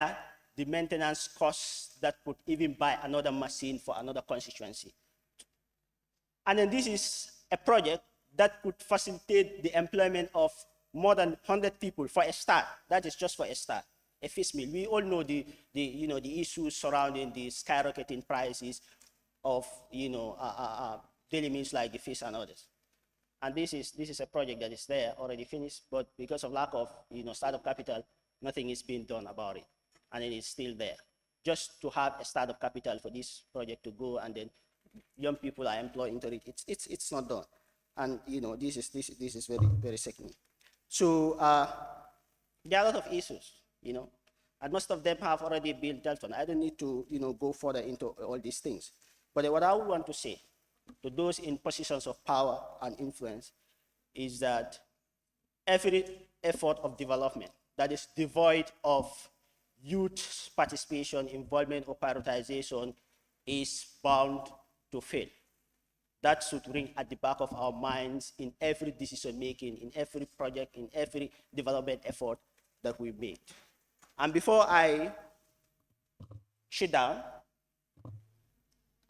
the maintenance costs that could even buy another machine for another constituency. And then this is a project that could facilitate the employment of more than 100 people for a start. That is just for a start, a fish meal. We all know the issues surrounding the skyrocketing prices of daily meals like the fish and others. And this is a project that is there already finished, but because of lack of startup capital, nothing is being done about it, and it is still there. Just to have a startup capital for this project to go, and then young people are employed into it. It's not done, and this is very very sickening. So there are a lot of issues, and most of them have already been dealt on. I don't need to go further into all these things, but what I would want to say to those in positions of power and influence is that every effort of development that is devoid of youth participation, involvement, or prioritization is bound to fail. That should ring at the back of our minds in every decision making, in every project, in every development effort that we make. And before I sit down,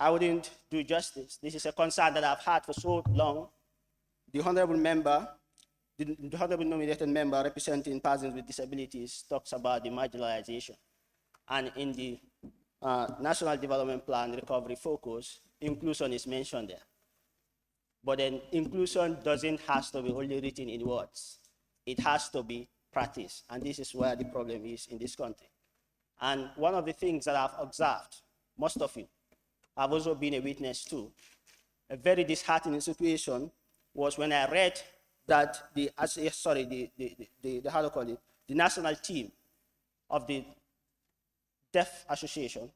I wouldn't do justice. This is a concern that I've had for so long. The honorable member, the honorable nominated member representing persons with disabilities talks about the marginalization. And in the National Development Plan Recovery Focus, inclusion is mentioned there. But then inclusion doesn't have to be only written in words. It has to be practiced. And this is where the problem is in this country. And one of the things that I've observed, most of you, I've also been a witness to, a very disheartening situation was when I read that the national team of the Deaf Association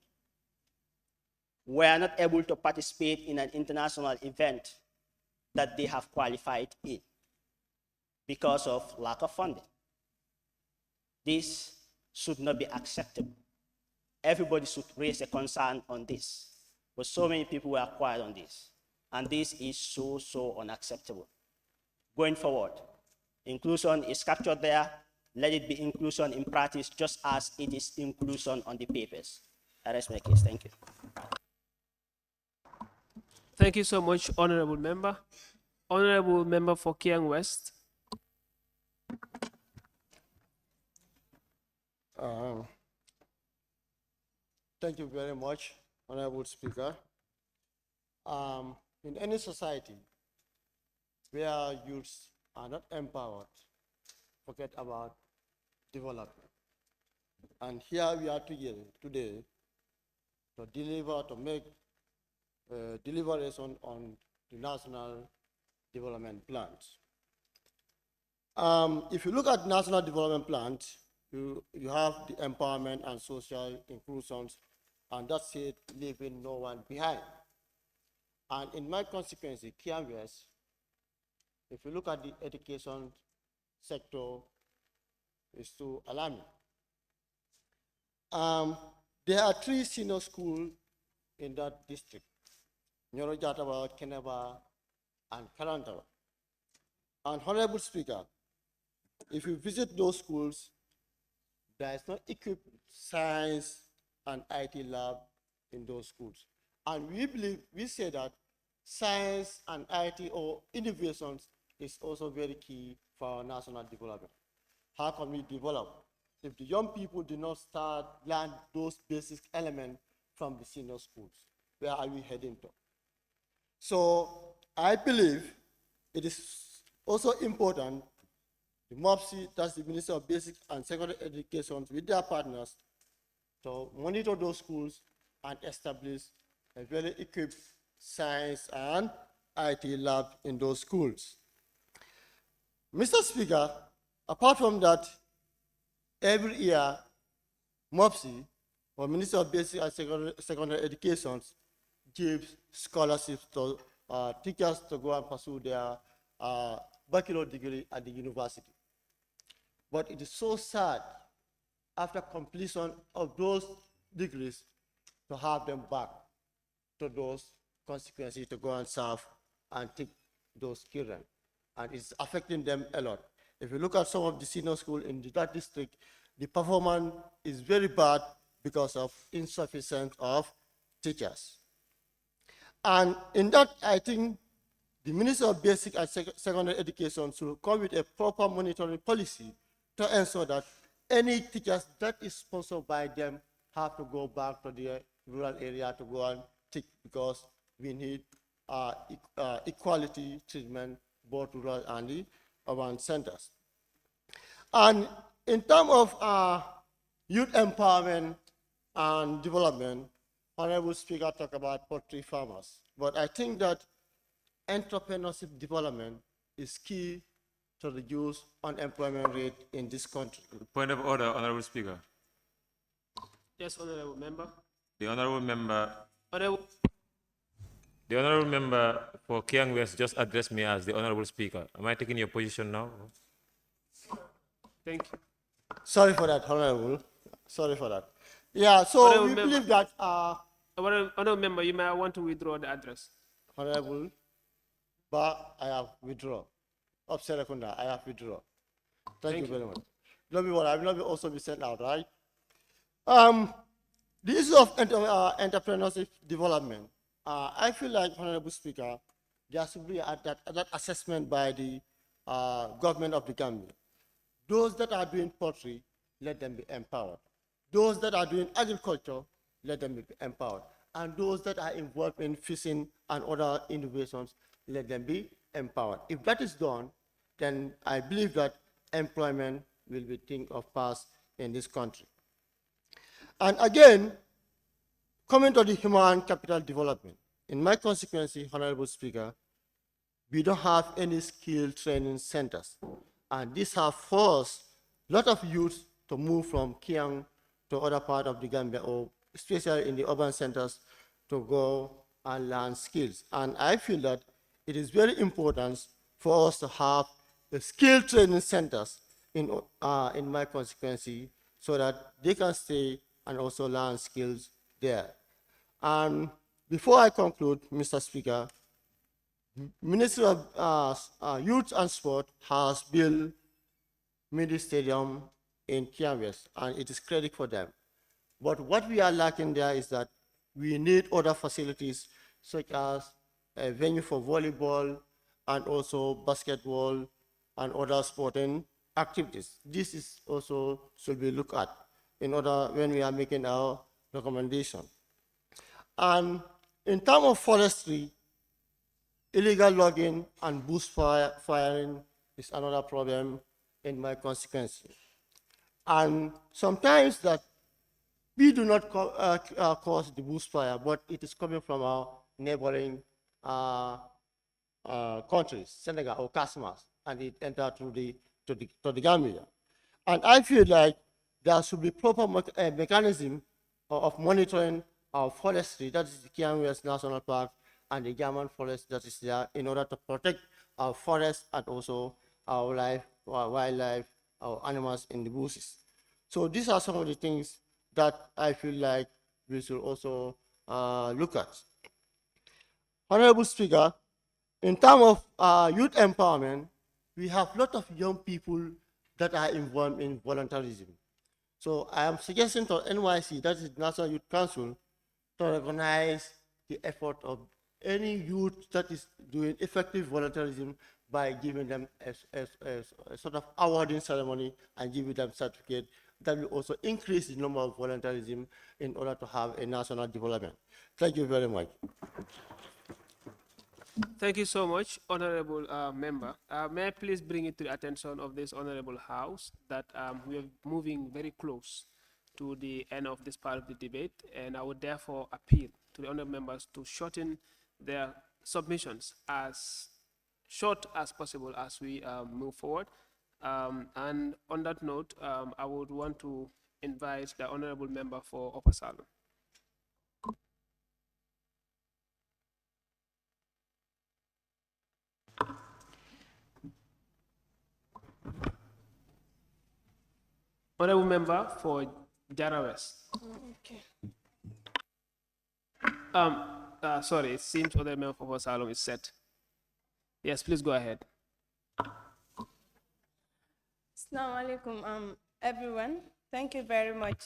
were not able to participate in an international event that they have qualified in because of lack of funding. This should not be acceptable. Everybody should raise a concern on this. But so many people were quiet on this. And this is so unacceptable. Going forward, inclusion is captured there. Let it be inclusion in practice, just as it is inclusion on the papers. I rest my case. Thank you. Thank you so much, Honorable Member. Honorable Member for Kiang West. Thank you very much, Honorable Speaker. In any society where youths are not empowered, forget about development. And here we are today to deliver, to make deliberation on the national development plans. If you look at national development plans, you have the empowerment and social inclusions, and that's it, leaving no one behind. And in my constituency, Gambia, if you look at the education sector, it's too alarming. There are 3 senior schools in that district: Nyoro Jatawa, Keneba, and Karantawa. And Honorable Speaker, if you visit those schools, there is no equipped science and IT lab in those schools. And we say that science and IT or innovations is also very key for our national development. How can we develop if the young people do not learn those basic elements from the senior schools? Where are we heading to? So I believe it is also important the MOPSI, that's the Minister of Basic and Secondary Education, with their partners to monitor those schools and establish a very equipped science and IT lab in those schools. Mr. Speaker, apart from that, every year, MOPSI, or Minister of Basic and Secondary Education, gives scholarships to teachers to go and pursue their bachelor degree at the university. But it is so sad, after completion of those degrees, to have them back to those constituencies to go and serve and teach those children. And it's affecting them a lot. If you look at some of the senior schools in that district, the performance is very bad because of insufficient of teachers. And in that, I think the Minister of Basic and Secondary Education should come with a proper monitoring policy to ensure that any teachers that is sponsored by them have to go back to the rural area to go and teach, because we need equality treatment, both rural and the urban centers. And in terms of youth empowerment and development, Honorable Speaker talked about poultry farmers. But I think that entrepreneurship development is key to reduce unemployment rate in this country. Point of order, Honorable Speaker. Yes, honorable member. The Honorable Member, Honorable, the Honorable Member for Kiang West just addressed me as the Honorable Speaker. Am I taking your position now? thank you. Sorry for that, Honorable. Sorry for that. Yeah, so Honorable we member. believe that, Honorable member, you may want to withdraw the address. Honorable, but I have withdrawn. Observakunda, I have withdrawn. Thank you very much. Not be worried, I will not also be sent out, right? The issue of entrepreneurship development, I feel like, Honorable Speaker, there should be that assessment by the government of the Gambia. Those that are doing poultry, let them be empowered. Those that are doing agriculture, let them be empowered. And those that are involved in fishing and other innovations, let them be empowered. If that is done, then I believe that employment will be thing of past in this country. And again, coming to the human capital development, in my constituency, Honorable Speaker, we don't have any skill training centers. And these have forced a lot of youth to move from Kiang to other part of the Gambia, or especially in the urban centers, to go and learn skills. And I feel that it is very important for us to have the skill training centers in my constituency, so that they can stay and also learn skills there. And before I conclude, Mr. Speaker, Ministry of Youth and Sport has built mini stadium in Kiang West, and it is credit for them. But what we are lacking there is that we need other facilities, such as a venue for volleyball and also basketball and other sporting activities. This is also should be looked at in order when we are making our recommendation. And in terms of forestry, illegal logging and bush firing is another problem in my constituency. And sometimes that we do not cause the bushfire, but it is coming from our neighboring countries, Senegal or Casamas, and it entered to the Gambia. And I feel like there should be proper mechanism of monitoring our forestry, that is the Kiang West National Park and the Gaman Forest that is there, in order to protect our forests and also our life, our wildlife, our animals in the bushes. So these are some of the things that I feel like we should also look at. Honorable Speaker, in terms of youth empowerment, we have a lot of young people that are involved in volunteerism. So I am suggesting to NYC, that is National Youth Council, to recognize the effort of any youth that is doing effective volunteerism by giving them a sort of awarding ceremony and giving them certificate. That will also increase the number of volunteerism in order to have a national development. Thank you very much. Thank you so much, honorable member. May I please bring it to the attention of this honorable house that we are moving very close to the end of this part of the debate, and I would therefore appeal to the honorable members to shorten their submissions as short as possible as we move forward. And on that note, I would want to invite the honorable member for Upper Salon. Honorable member for Jara West. Okay. Sorry, it seems honorable member for Upper Salon is set. Yes, please go ahead. Assalamu alaikum, everyone. Thank you very much,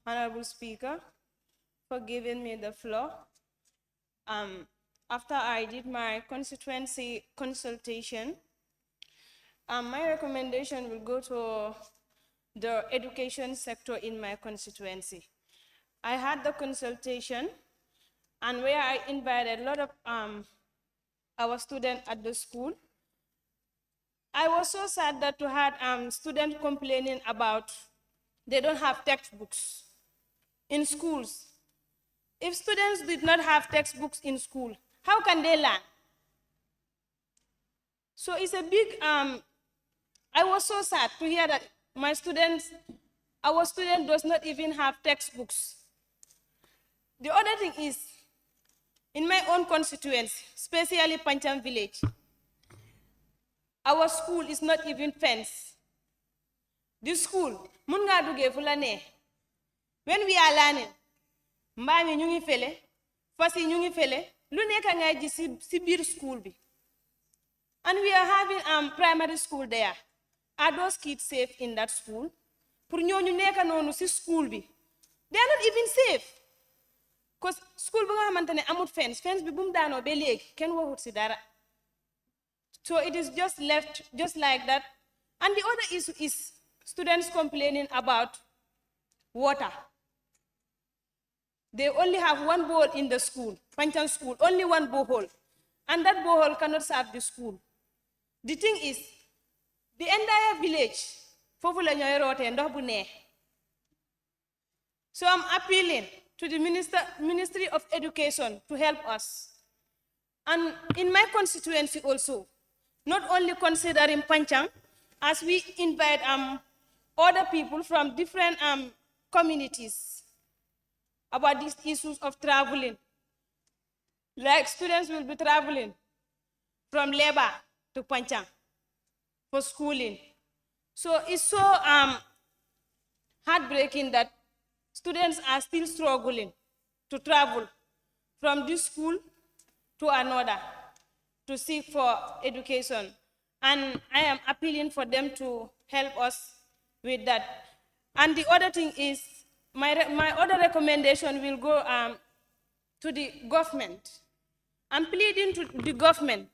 Honorable Speaker, for giving me the floor. After I did my constituency consultation, my recommendation will go to the education sector in my constituency. I had the consultation, and where I invited a lot of our students at the school. I was so sad that to had students complaining about they don't have textbooks in schools. If students did not have textbooks in school, how can they learn? So it's a big, I was so sad to hear that our student does not even have textbooks. The other thing is, in my own constituency, especially Pancham village, our school is not even fenced. This school, mun nga duge fulane. When we are learning, mbami ñu ngi fele, fasi ñu ngi fele, lu nekk ngay ji si biir school bi. And we are having primary school there. Are those kids safe in that school? Pour ñooñu nekk noonu si school bi. They are not even safe. Because school bi nga xamantene amut fence bi bum daano be léegi kenn waxut si dara. So it is just left just like that. And the other issue is students complaining about water. They only have one bowl in the school, Panchan school, only one borehole. And that borehole cannot serve the school. The thing is, the entire village, so I'm appealing to the Ministry of Education to help us. And in my constituency also, not only considering Panchang, as we invite other people from different communities about these issues of traveling. Like students will be traveling from Leba to Panchang for schooling. So it's so heartbreaking that students are still struggling to travel from this school to another to seek for education. And I am appealing for them to help us with that. And the other thing is, my other recommendation will go to the government. I'm pleading to the government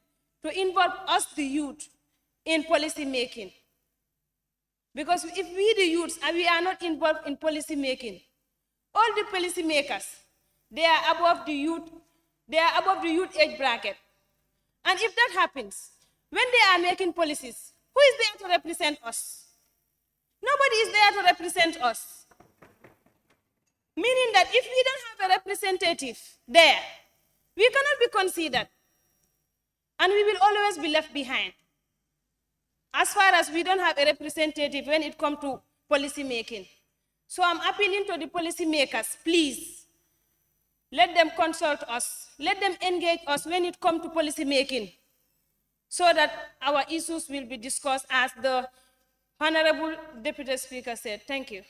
to involve us, the youth, in policy making. Because if we, the youths, we are not involved in policy making, all the policy makers, they are above the youth age bracket. And if that happens, when they are making policies, who is there to represent us? Nobody is there to represent us. Meaning that if we don't have a representative there, we cannot be considered. And we will always be left behind. As far as we don't have a representative when it comes to policy making. So I'm appealing to the policy makers, please, let them consult us. Let them engage us when it comes to policy making, so that our issues will be discussed as the Honorable Deputy Speaker said. Thank you.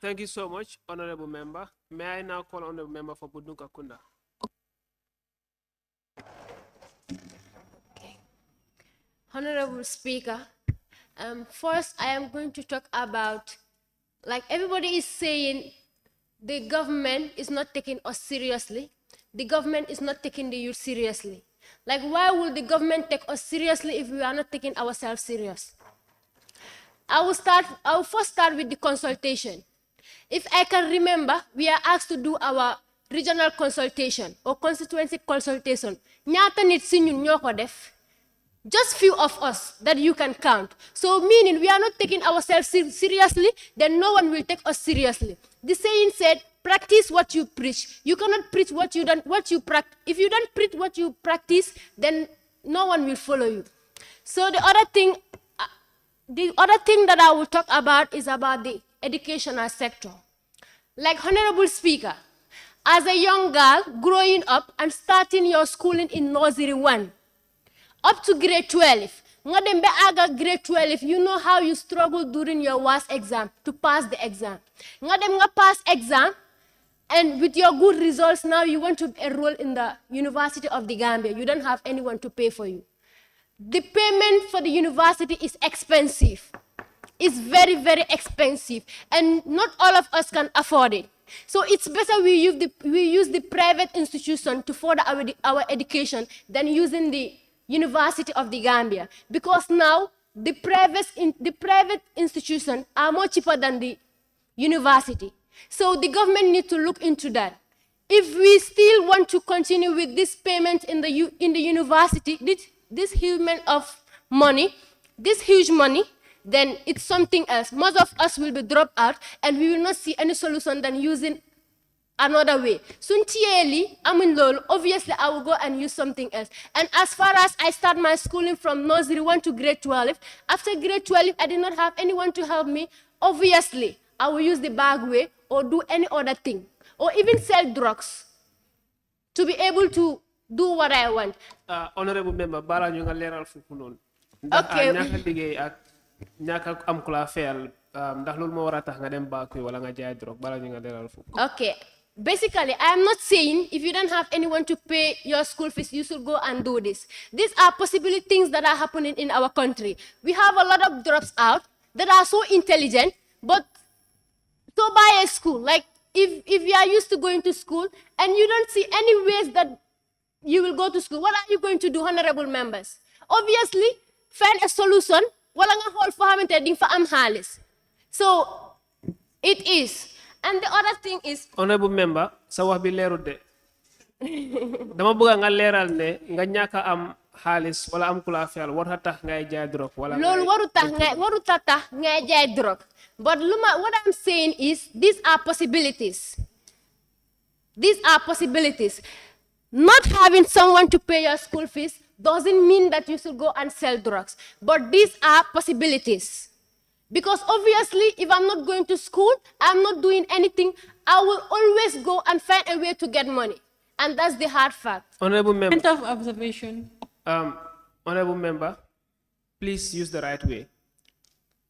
Thank you so much, Honorable Member. May I now call Honorable Member for Budunka Kunda? Okay. Honorable Speaker, first I am going to talk about, like everybody is saying, the government is not taking us seriously. The government is not taking the youth seriously. Like, why will the government take us seriously if we are not taking ourselves serious? I will first start with the consultation. If I can remember, we are asked to do our regional consultation or constituency consultation. Ñaata nit si ñun ñoko def? Just few of us that you can count. So meaning we are not taking ourselves seriously, then no one will take us seriously. The saying said, practice what you preach. You cannot preach what you practice. If you don't preach what you practice, then no one will follow you. So the other thing that I will talk about is about the educational sector. Like Honorable Speaker, as a young girl growing up and starting your schooling in nursery 1, up to grade 12, grade 12, you know how you struggle during your WAS exam to pass the exam. Nga pass exam, and with your good results, now you want to enroll in the University of the Gambia. You don't have anyone to pay for you. The payment for the university is expensive. is very, very expensive, and not all of us can afford it. So it's better we use the private institution to further our education than using the University of the Gambia, because now the private institutions are more cheaper than the university. So the government needs to look into that. If we still want to continue with this payment in the university, this huge amount of money, then it's something else. Most of us will be dropped out, and we will not see any solution than using another way. Suntieli, obviously I will go and use something else. And as far as I start my schooling from nursery 1 to grade 12, after grade 12, I did not have anyone to help me. Obviously, I will use the bag way or do any other thing, or even sell drugs to be able to do what I want. Honorable member, bala ñu nga leral fuku non. Okay. Ñaka liggéey ak ñaka am kula fayal ndax loolu mo wara tax nga dem baak wala nga jaay drogue bala ñu nga leral fuku. Okay. Basically, I am not saying if you don't have anyone to pay your school fees, you should go and do this. These are possibly things that are happening in our country. We have a lot of drops out that are so intelligent, but so buy a school. Like if you are used to going to school and you don't see any ways that you will go to school, what are you going to do, honorable members? Obviously, find a solution. Wala nga hol for hamante ding fa am halis. So it is. And the other thing is, Honorable member, sa wax bi leerut de. Dama bëgg nga leeral ne nga ñaka am xaalis wala am kula fayal war tax ngay jaay drogue wala loolu waru tax ngay jaay drogue. But what I'm saying is, these are possibilities. These are possibilities. Not having someone to pay your school fees doesn't mean that you should go and sell drugs. But these are possibilities. Because obviously, if I'm not going to school, I'm not doing anything, I will always go and find a way to get money. And that's the hard fact. Honorable member. Point of observation. Honorable member, please use the right way.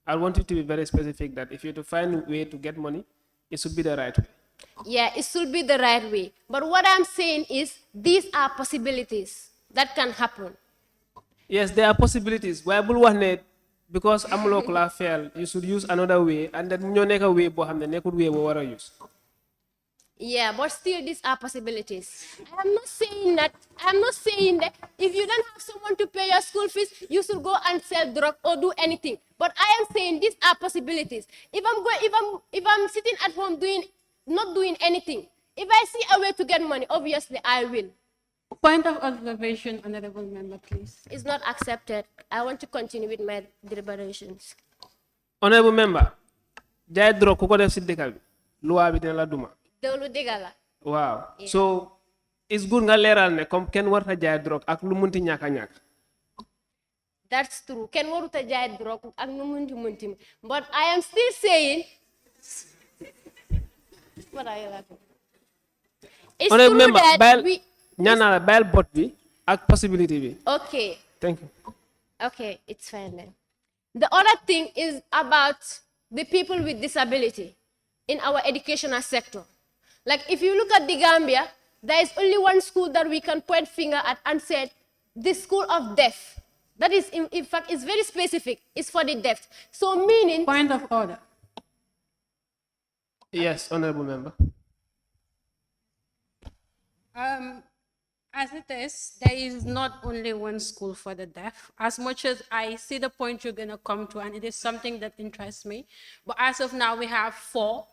I want you to be very specific that if you're to find a way to get money, it should be the right way. Yeah, it should be the right way. But what I'm saying is, these are possibilities that can happen. Yes, there are possibilities. Why bul wax ne because amuloo ko la fail, you should use another way, and then ñoo nekk way boo xam ne nekkul way boo war a use. Yeah, but still these are possibilities. I'm not saying that if you don't have someone to pay your school fees, you should go and sell drugs or do anything. But I am saying these are possibilities. If I'm sitting at home not doing anything, if I see a way to get money, obviously I will. Point of observation, honorable member, please. It's not accepted. I want to continue with my deliberations. Honorable member, jaay drogue ku ko def si dëkk bi loi bi dina la duma. Dewlu digala. Wow. So it's good nga leeral ne comme kenn warta jaay drogue ak lu munti ñàkk. That's true. Ken waruta jaay drogue ak nu munti. But I am still saying. What are you laughing? It's Honorable true member, that we. ñaan la bayal bot bi ak possibility bi. Okay. Thank you. Okay, it's fine then. The other thing is about the people with disability in our educational sector. Like if you look at the Gambia, there is only one school that we can point finger at and say, the school of deaf. That is, in fact, it's very specific. It's for the deaf. So meaning... Point of order. Yes, honorable member. As it is, there is not only one school for the deaf. As much as I see the point you're going to come to, and it is something that interests me, but as of now, we have 4.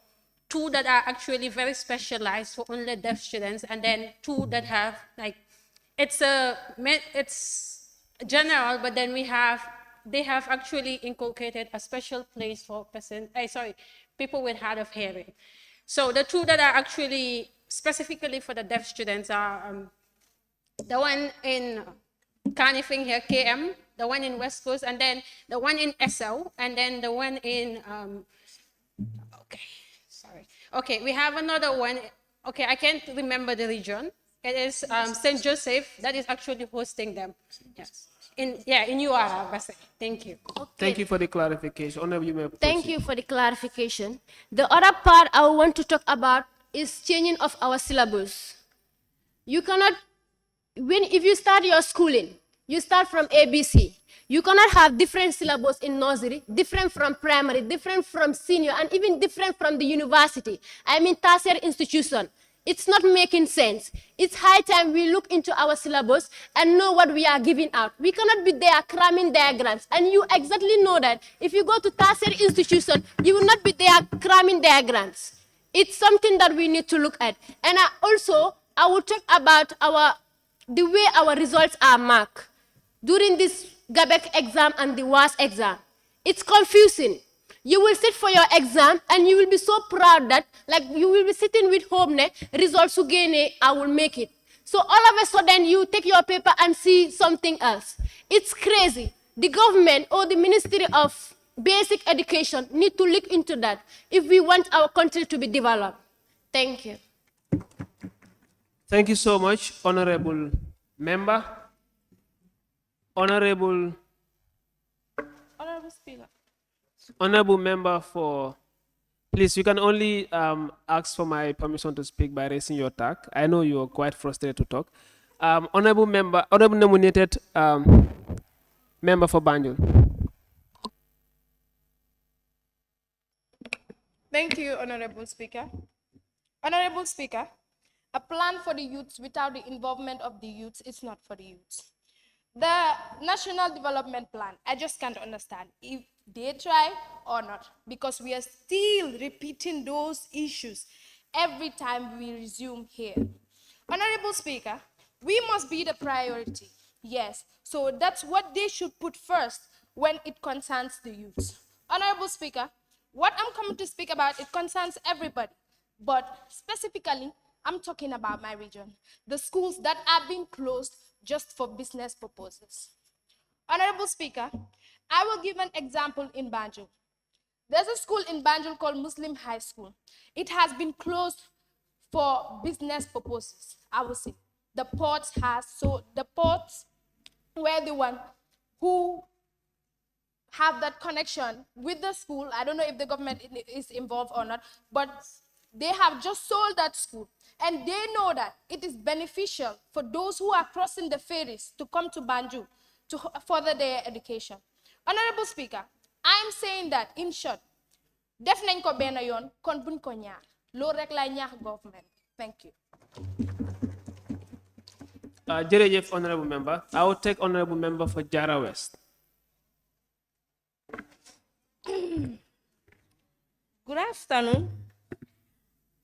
2 that are actually very specialized for only deaf students, and then 2 that have, like, it's general, but then they have actually inculcated a special place for people with hard of hearing. So the 2 that are actually specifically for the deaf students are the one in Carnifing here, KM, the one in West Coast, and then the one in SL, and then the one in, okay, we have another one. Okay, I can't remember the region. It is St. Joseph that is actually hosting them. Yes. In UR, thank you. Okay. Thank you for the clarification. Honorable, you may proceed. Thank you for the clarification. The other part I want to talk about is changing of our syllabus. You cannot, if you start your schooling, you start from ABC. You cannot have different syllabus in nursery, different from primary, different from senior, and even different from the university. I mean, tertiary institution. It's not making sense. It's high time we look into our syllabus and know what we are giving out. We cannot be there cramming diagrams. And you exactly know that if you go to tertiary institution, you will not be there cramming diagrams. It's something that we need to look at. And I will talk about the way our results are marked during this GABEC exam and the WAS exam. It's confusing. You will sit for your exam and you will be so proud that like you will be sitting with hope, results again, I will make it. So all of a sudden you take your paper and see something else. It's crazy. The government or the Ministry of Basic Education need to look into that if we want our country to be developed. Thank you. Thank you so much, Honorable Member. Honorable Speaker. Honorable Member for, please, you can only ask for my permission to speak by raising your tag. I know you are quite frustrated to talk. Honorable nominated member for Banjul. Thank you, Honorable Speaker. Honorable Speaker, a plan for the youths without the involvement of the youths is not for the youths. The National Development Plan, I just can't understand if they try or not, because we are still repeating those issues every time we resume here. Honorable Speaker, we must be the priority, yes. So that's what they should put first when it concerns the youths. Honorable Speaker, what I'm coming to speak about, it concerns everybody, but specifically, I'm talking about my region, the schools that are being closed just for business purposes. Honorable Speaker, I will give an example in Banjul. There's a school in Banjul called Muslim High School. It has been closed for business purposes, I would say. The ports were the one who have that connection with the school. I don't know if the government is involved or not, but they have just sold that school. And they know that it is beneficial for those who are crossing the ferries to come to Banjul to further their education. Honorable Speaker, I'm saying that, in short, def nañ ko benn yoon kon buñ ko ñaar loolu rek lay ñaax government. Thank you. Jërëjëf, Honorable Member. I will take Honorable Member for Jara West. Good afternoon.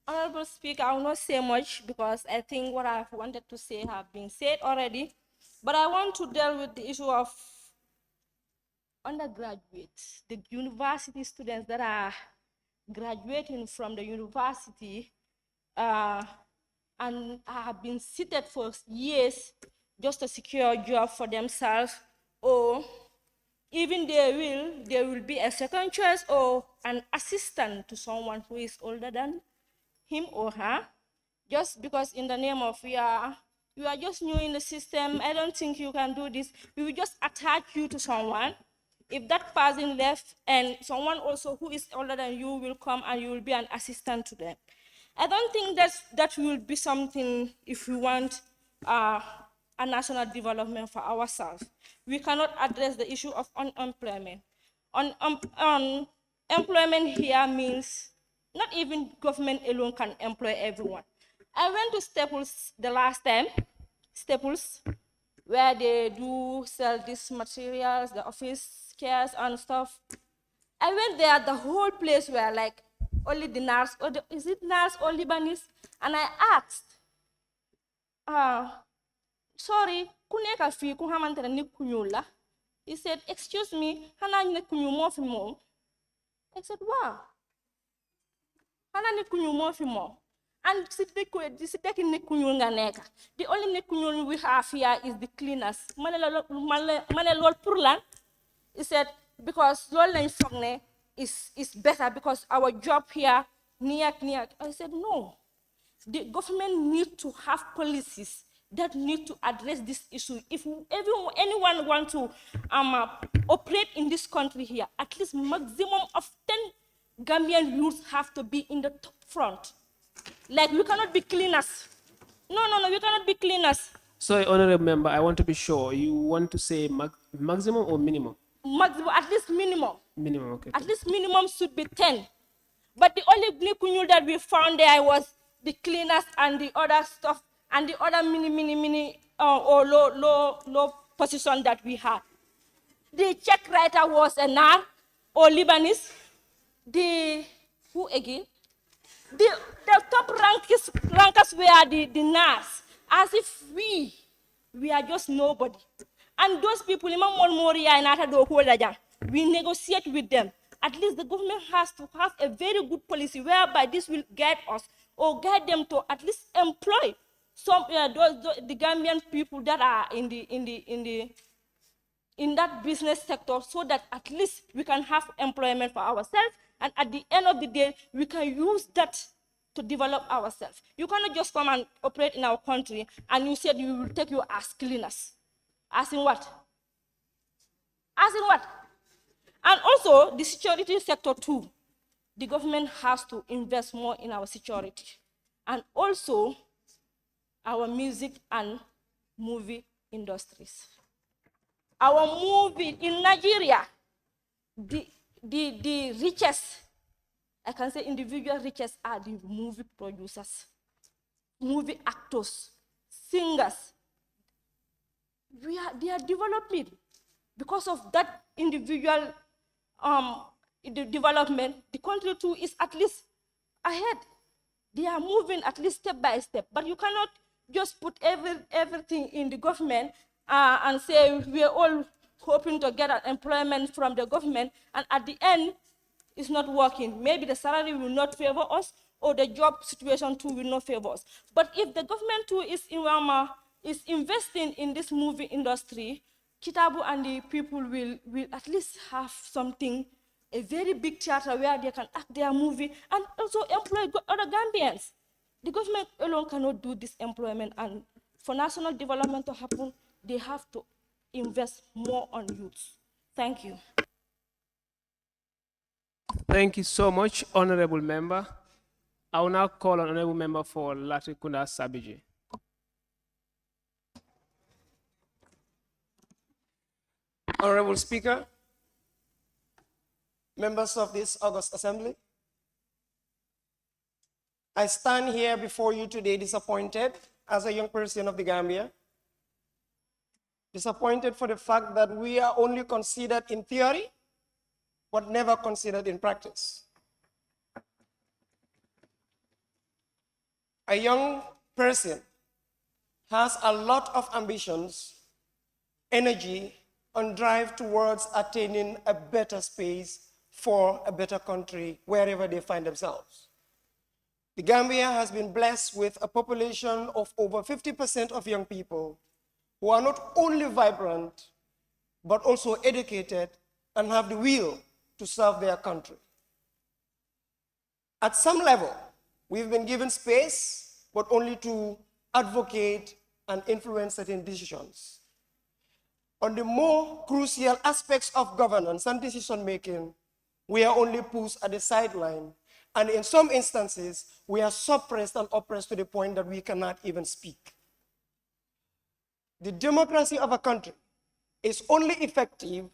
Honorable Speaker, I will not say much because I think what I've wanted to say have been said already, but I want to deal with the issue of undergraduates, the university students that are graduating from the university and have been seated for years just to secure a job for themselves, or even they will be a second choice or an assistant to someone who is older than him or her, just because in the name of you are just new in the system, I don't think you can do this. We will just attach you to someone. If that person left and someone also who is older than you will come and you will be an assistant to them. I don't think that will be something if we want a national development for ourselves. We cannot address the issue of unemployment. Employment here means not even government alone can employ everyone. I went to Staples the last time, Staples, where they do sell these materials, the office chairs and stuff. I went there, the whole place were like only the nurse, or is it nurse or Lebanese? And I asked, sorry, kuneka fi ku xamantene nit ku ñuul la. He said, excuse me, xana nit ku ñuul mo fi mom. I said, wow. Xana nit ku ñuul mo fi mom. And the only nit ku ñuul we have here is the cleaners. Mane lol pour lan. He said, because lol lañ fogné is better because our job here near. I said, no. The government need to have policies that need to address this issue. If anyone want to operate in this country here, at least maximum of 10 Gambian youths have to be in the top front. Like, we cannot be cleaners. No, we cannot be cleaners. Sorry, honorable member, I want to be sure. You want to say maximum or minimum? Maximum, at least minimum. Minimum, okay. At least minimum should be 10. But the only Nikunyul that we found there was the cleaners and the other stuff and the other mini or low position that we had. The check writer was a Nar or Lebanese. Who again? The top rankers were the Nars, as if we are just nobody. And those people, we negotiate with them. At least the government has to have a very good policy whereby this will guide us or guide them to at least employ some the Gambian people that are in that business sector, so that at least we can have employment for ourselves, and at the end of the day, we can use that to develop ourselves. You cannot just come and operate in our country and you said you will take you as cleaners. As in what? As in what? And also, the security sector too. The government has to invest more in our security. And also, our music and movie industries. Our movie in Nigeria, the richest, I can say individual richest are the movie producers, movie actors, singers. They are developing. Because of that individual development, the country too is at least ahead. They are moving at least step by step. But you cannot just put everything in the government and say we are all hoping to get an employment from the government, and at the end, it's not working. Maybe the salary will not favor us, or the job situation too will not favor us. But if the government too is investing in this movie industry, Kitabu and the people will at least have something, a very big theater where they can act their movie and also employ other Gambians. The government alone cannot do this employment, and for national development to happen, they have to invest more on youth. Thank you. Thank you so much, honorable member. I will now call on honorable member for Latrikunda Sabiji. Honorable Speaker, members of this August Assembly, I stand here before you today disappointed as a young person of the Gambia, disappointed for the fact that we are only considered in theory, but never considered in practice. A young person has a lot of ambitions, energy, and drive towards attaining a better space for a better country wherever they find themselves. The Gambia has been blessed with a population of over 50% of young people who are not only vibrant, but also educated and have the will to serve their country. At some level, we've been given space, but only to advocate and influence certain decisions. On the more crucial aspects of governance and decision-making, we are only pushed at the sideline, and in some instances, we are suppressed and oppressed to the point that we cannot even speak. The democracy of a country is only effective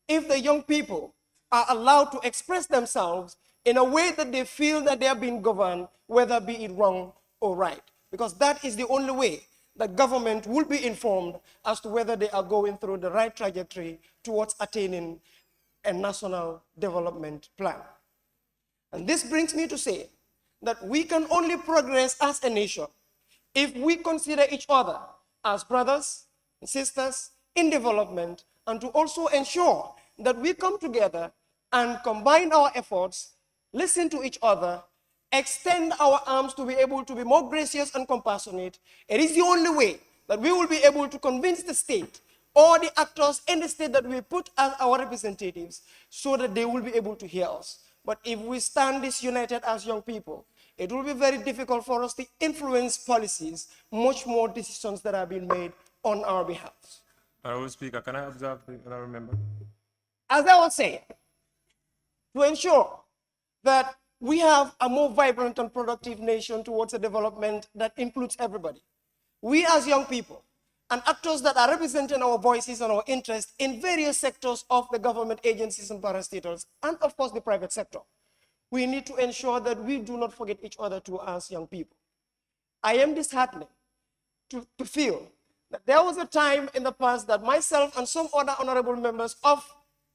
if the young people are allowed to express themselves in a way that they feel that they are being governed, whether be it wrong or right. Because that is the only way that government will be informed as to whether they are going through the right trajectory towards attaining a national development plan. And this brings me to say that we can only progress as a nation if we consider each other as brothers and sisters in development, and to also ensure that we come together and combine our efforts, listen to each other, extend our arms to be able to be more gracious and compassionate. It is the only way that we will be able to convince the state or the actors in the state that we put as our representatives, so that they will be able to hear us. But if we stand disunited as young people, it will be very difficult for us to influence policies, much more decisions that are being made on our behalf. Honorable Speaker, can I observe the honorable member? As I was saying, to ensure that we have a more vibrant and productive nation towards a development that includes everybody, we as young people and actors that are representing our voices and our interests in various sectors of the government agencies and parastatals, and of course the private sector. We need to ensure that we do not forget each other too as young people. I am disheartened to feel that there was a time in the past that myself and some other honorable members of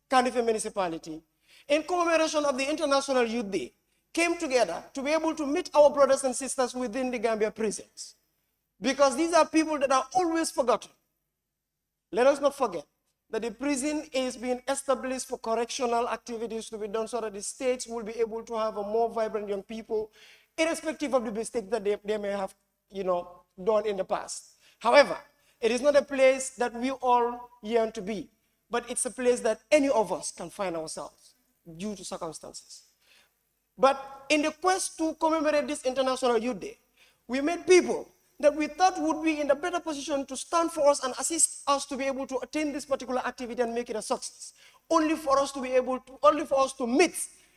Cardiff Municipality, in commemoration of the International Youth Day, came together to be able to meet our brothers and sisters within the Gambia prisons. Because these are people that are always forgotten. Let us not forget that the prison is being established for correctional activities to be done so that the states will be able to have a more vibrant young people, irrespective of the mistakes that they may have, done in the past. However, it is not a place that we all yearn to be, but it's a place that any of us can find ourselves due to circumstances. But in the quest to commemorate this International Youth Day, we met people that we thought would be in a better position to stand for us and assist us to be able to attain this particular activity and make it a success, only for us to meet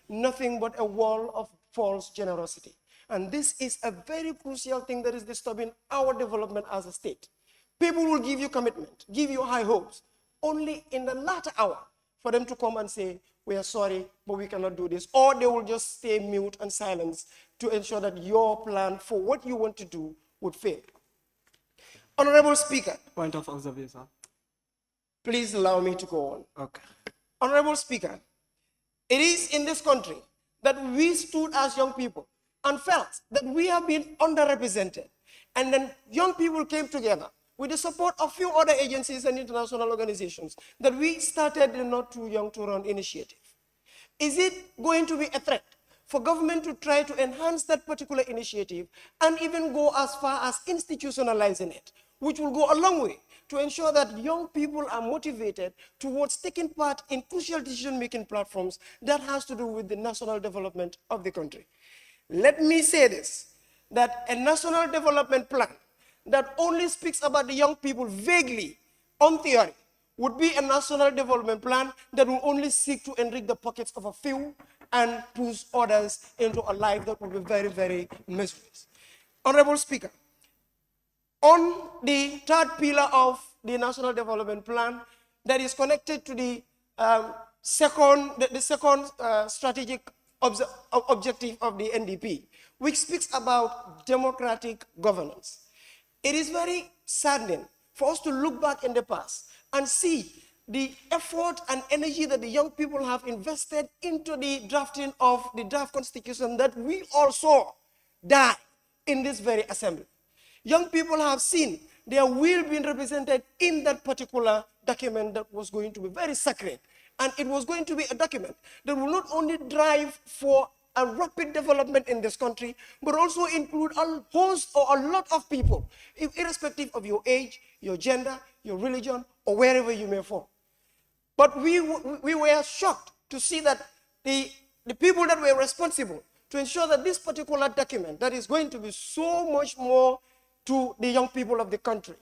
nothing but a wall of false generosity. And this is a very crucial thing that is disturbing our development as a state. People will give you commitment, give you high hopes, only in the latter hour for them to come and say, we are sorry, but we cannot do this. Or they will just stay mute and silent to ensure that your plan for what you want to do would fail. Honorable Speaker. Point of observation. Please allow me to go on. Okay. Honorable Speaker, it is in this country that we stood as young people and felt that we have been underrepresented. And then young people came together with the support of few other agencies and international organizations that we started the Not Too Young to Run initiative. Is it going to be a threat for government to try to enhance that particular initiative and even go as far as institutionalizing it, which will go a long way to ensure that young people are motivated towards taking part in crucial decision-making platforms that has to do with the national development of the country? Let me say this, that a national development plan that only speaks about the young people vaguely, on theory, would be a national development plan that will only seek to enrich the pockets of a few and push others into a life that will be very, very miserable. Honorable Speaker, on the third pillar of the national development plan that is connected to the second strategic objective of the NDP, which speaks about democratic governance. It is very saddening for us to look back in the past and see the effort and energy that the young people have invested into the drafting of the draft constitution that we all saw die in this very assembly. Young people have seen their will being represented in that particular document that was going to be very sacred. And it was going to be a document that will not only drive for a rapid development in this country, but also include a host or a lot of people, irrespective of your age, your gender, your religion, or wherever you may fall. But we were shocked to see that the people that were responsible to ensure that this particular document that is going to be so much more to the young people of the country,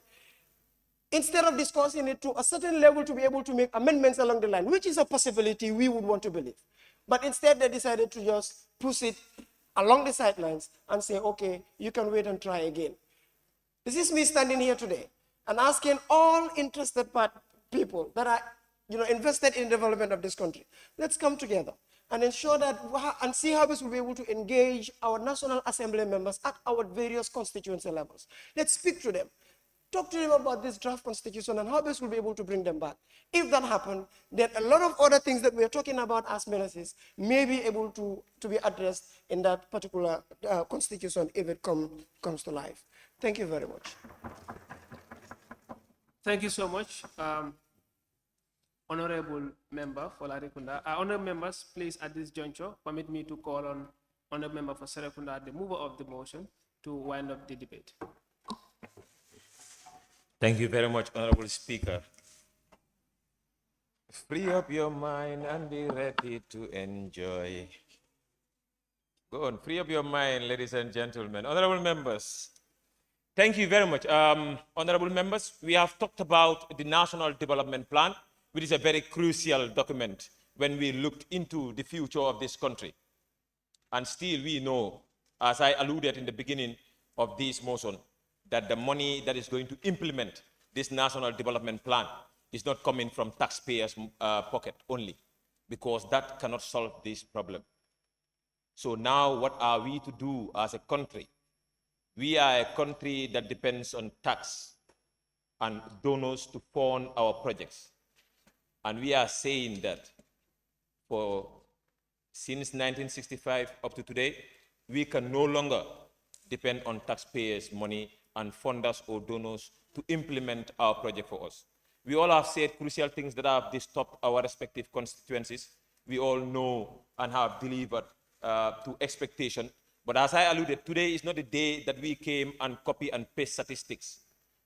instead of discussing it to a certain level to be able to make amendments along the line, which is a possibility we would want to believe. But instead they decided to just push it along the sidelines and say, okay, you can wait and try again. This is me standing here today and asking all interested people that are invested in the development of this country, let's come together and ensure that and see how we will be able to engage our National Assembly members at our various constituency levels. Let's speak to them. Talk to them about this draft constitution and how best we'll be able to bring them back. If that happens, then a lot of other things that we are talking about as menaces may be able to be addressed in that particular constitution if it comes to life. Thank you very much. Thank you so much, Honorable Member for Larikunda. Honorable members, please at this juncture, permit me to call on Honorable Member for Serekunda, the mover of the motion, to wind up the debate. Thank you very much, Honorable Speaker. Free up your mind and be ready to enjoy. Go on, free up your mind, ladies and gentlemen. Honorable members, thank you very much. Honorable members, we have talked about the National Development Plan, which is a very crucial document when we looked into the future of this country. And still we know, as I alluded in the beginning of this motion, that the money that is going to implement this national development plan is not coming from taxpayers' pocket only, because that cannot solve this problem. So now what are we to do as a country? We are a country that depends on tax and donors to fund our projects. And we are saying that since 1965 up to today, we can no longer depend on taxpayers' money and funders or donors to implement our project for us. We all have said crucial things that have disturbed our respective constituencies. We all know and have delivered to expectation. But as I alluded, today is not the day that we came and copy and paste statistics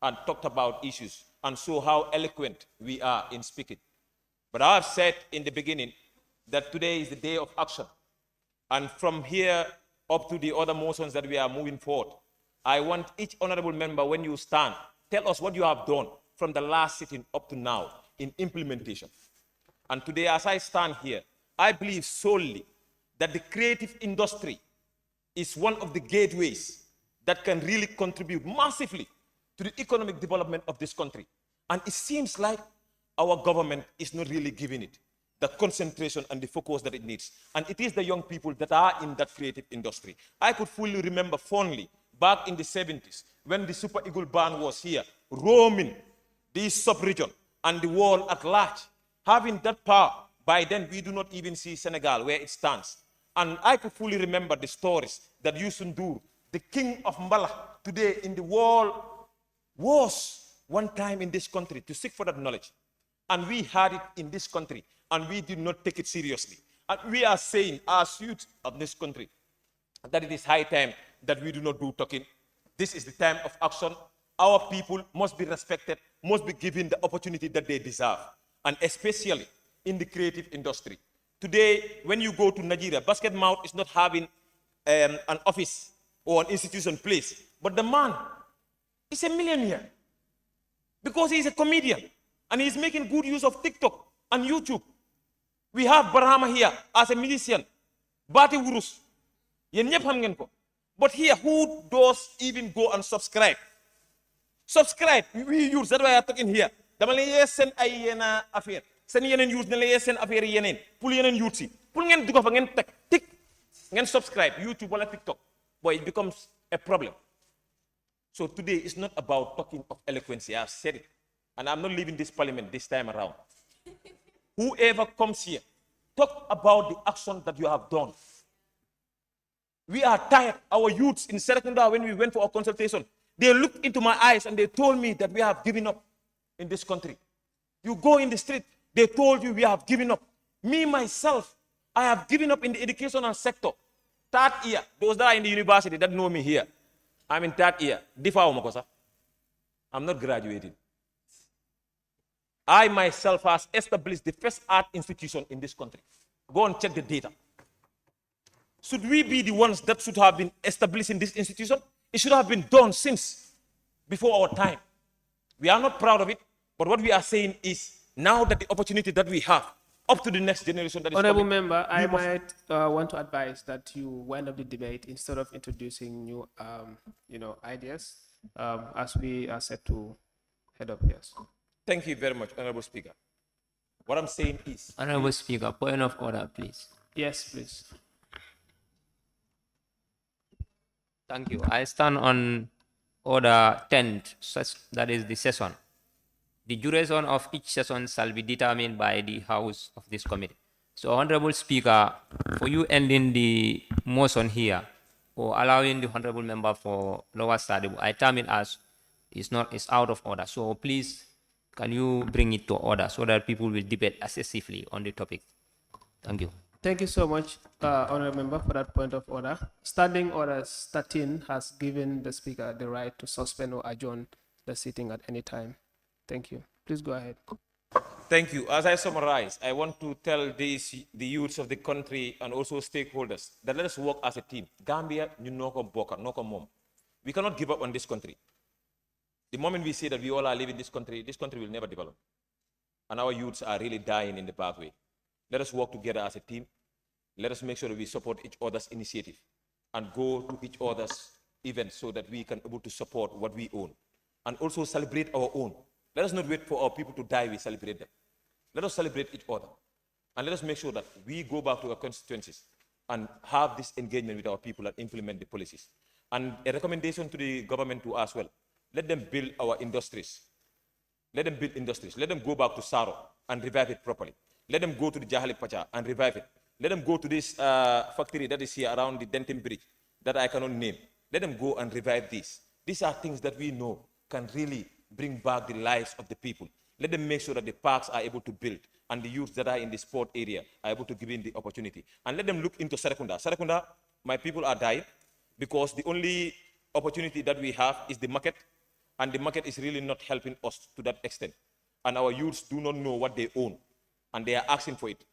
and talked about issues and saw how eloquent we are in speaking. But I have said in the beginning that today is the day of action. And from here up to the other motions that we are moving forward, I want each honorable member, when you stand, tell us what you have done from the last sitting up to now in implementation. And today, as I stand here, I believe solely that the creative industry is one of the gateways that can really contribute massively to the economic development of this country. And it seems like our government is not really giving it the concentration and the focus that it needs. And it is the young people that are in that creative industry. I could fully remember fondly back in the 70s when the Super Eagle band was here, roaming this sub-region and the world at large. Having that power, by then we do not even see Senegal where it stands. And I could fully remember the stories that Youssou N'Dour, the king of Mbala today in the world, was one time in this country to seek for that knowledge. And we had it in this country, and we did not take it seriously. And we are saying, as youth of this country, that it is high time that we do not do talking. This is the time of action. Our people must be respected, must be given the opportunity that they deserve, and especially in the creative industry. Today, when you go to Nigeria, Basket Mouth is not having an office or an institution place, but the man is a millionaire because he's a comedian and he's making good use of TikTok and YouTube. We have Barhama here as a musician, Bati Wurus. But here, who does even go and subscribe? Subscribe. We use, that's why I'm talking here. Dama lay send ay yena affaire. Sen yenen use ne lay send affaire yenen. Pour yenen use si. Pour ngeen duga fa ngeen tek tik ngeen subscribe YouTube or TikTok. Boy, it becomes a problem. So today is not about talking of eloquence. I've said it. And I'm not leaving this parliament this time around. Whoever comes here, talk about the action that you have done. We are tired. Our youths in Serekunda, when we went for our consultation, they looked into my eyes and they told me that we have given up in this country. You go in the street, they told you we have given up. Me, myself, I have given up in the educational sector. Third year, those that are in the university that know me here, I'm in third year. I'm not graduating. I myself has established the first art institution in this country. Go and check the data. Should we be the ones that should have been established in this institution? It should have been done since before our time. We are not proud of it, but what we are saying is now that the opportunity that we have up to the next generation that is Honorable coming, member, I might want to advise that you wind up the debate instead of introducing new, ideas as we are set to head up. Yes. Thank you very much, Honorable Speaker. What I'm saying is... Honorable Speaker, point of order, please. Yes, please. Thank you. I stand on order 10, that is the session. The duration of each session shall be determined by the House of this committee. So, Honorable Speaker, for you ending the motion here or allowing the Honorable Member for lower study, I term it as it's out of order. So, please, can you bring it to order so that people will debate excessively on the topic? Thank you. Thank you so much, Honorable Member, for that point of order. Standing Order 13 has given the Speaker the right to suspend or adjourn the sitting at any time. Thank you. Please go ahead. Thank you. As I summarize, I want to tell the youths of the country and also stakeholders that let us work as a team. Gambia, you know, boka, no mom. We cannot give up on this country. The moment we say that we all are leaving this country will never develop. And our youths are really dying in the pathway. Let us work together as a team. Let us make sure that we support each other's initiative and go to each other's events so that we can be able to support what we own and also celebrate our own. Let us not wait for our people to die, we celebrate them. Let us celebrate each other. And let us make sure that we go back to our constituencies and have this engagement with our people and implement the policies. And a recommendation to the government too as well. Let them build our industries. Let them build industries. Let them go back to Saro and revive it properly. Let them go to the Jahali Pacha and revive it. Let them go to this factory that is here around the Denton Bridge that I cannot name. Let them go and revive these. These are things that we know can really bring back the lives of the people. Let them make sure that the parks are able to build and the youths that are in the sport area are able to give in the opportunity. And let them look into Serekunda. Serekunda, my people are dying because the only opportunity that we have is the market, and the market is really not helping us to that extent. And our youths do not know what they own, and they are asking for it.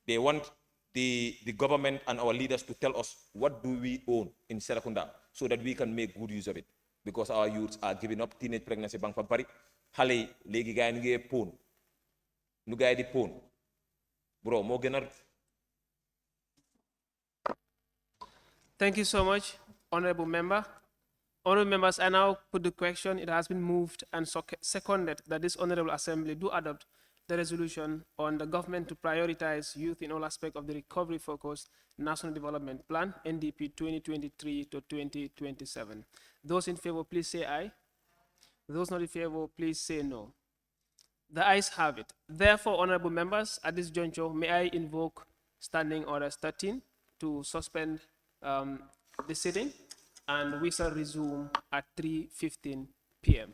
They want the government and our leaders to tell us what do we own in Serekunda so that we can make good use of it. Because our youths are giving up teenage pregnancy bang pari. Hale legi gaay ñu pon. Nu gaay di pon. Bro, mo gëna. Thank you so much, Honorable Member. Honorable members, I now put the question. It has been moved and seconded that this Honorable Assembly do adopt the resolution on the government to prioritize youth in all aspects of the recovery-focused National Development Plan, NDP 2023 to 2027. Those in favor, please say aye. Those not in favor, please say no. The ayes have it. Therefore, honorable members, at this juncture, may I invoke Standing Order 13 to suspend the sitting, and we shall resume at 3:15 p.m.